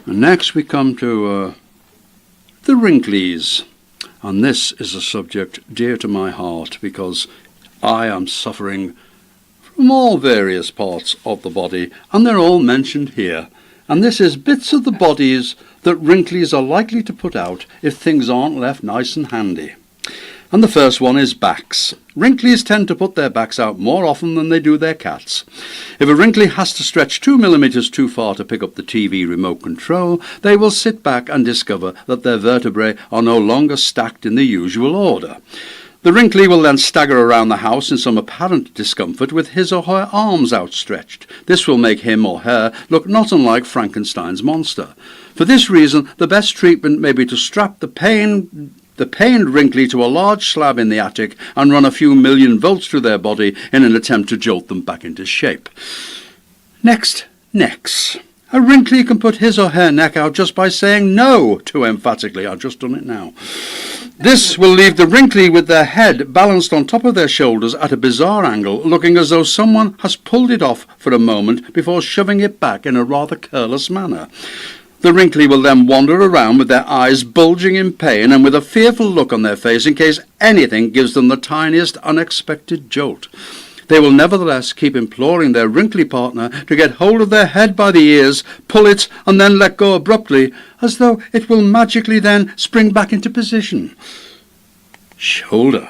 And next we come to the wrinklies. And this is a subject dear to my heart because I am suffering from all various parts of the body, and they're all mentioned here. And this is bits of the bodies that wrinklies are likely to put out if things aren't left nice and handy. And the first one is backs. Wrinklies tend to put their backs out more often than they do their cats. If a wrinkly has to stretch 2 millimeters too far to pick up the TV remote control, they will sit back and discover that their vertebrae are no longer stacked in the usual order. The wrinkly will then stagger around the house in some apparent discomfort with his or her arms outstretched. This will make him or her look not unlike Frankenstein's monster. For this reason, the best treatment may be to strap the pained wrinkly to a large slab in the attic and run a few million volts through their body in an attempt to jolt them back into shape. Next, necks. A wrinkly can put his or her neck out just by saying no too emphatically. I've just done it now. This will leave the wrinkly with their head balanced on top of their shoulders at a bizarre angle, looking as though someone has pulled it off for a moment before shoving it back in a rather careless manner. The wrinkly will then wander around with their eyes bulging in pain and with a fearful look on their face in case anything gives them the tiniest unexpected jolt. They will nevertheless keep imploring their wrinkly partner to get hold of their head by the ears, pull it, and then let go abruptly, as though it will magically then spring back into position. Shoulder.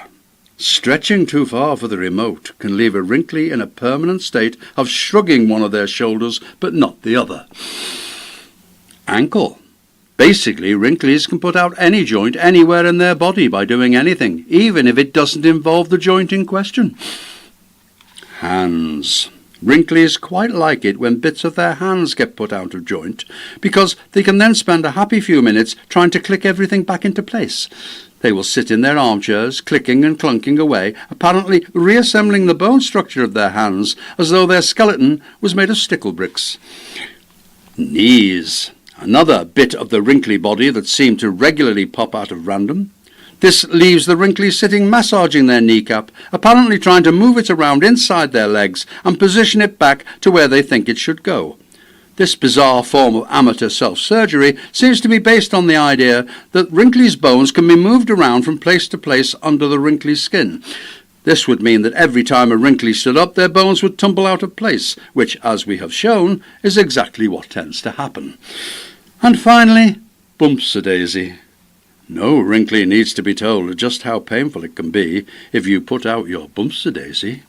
Stretching too far for the remote can leave a wrinkly in a permanent state of shrugging one of their shoulders but not the other. Ankle. Basically, wrinklies can put out any joint anywhere in their body by doing anything, even if it doesn't involve the joint in question. Hands. Wrinklies quite like it when bits of their hands get put out of joint, because they can then spend a happy few minutes trying to click everything back into place. They will sit in their armchairs, clicking and clunking away, apparently reassembling the bone structure of their hands as though their skeleton was made of stickle bricks. Knees. Another bit of the wrinkly body that seem to regularly pop out of random. This leaves the wrinkly sitting massaging their kneecap, apparently trying to move it around inside their legs and position it back to where they think it should go. This bizarre form of amateur self-surgery seems to be based on the idea that wrinkly's bones can be moved around from place to place under the wrinkly skin. This would mean that every time a wrinkly stood up, their bones would tumble out of place, which, as we have shown, is exactly what tends to happen. And finally, bumps-a-daisy. No wrinkly needs to be told just how painful it can be if you put out your bumps-a-daisy.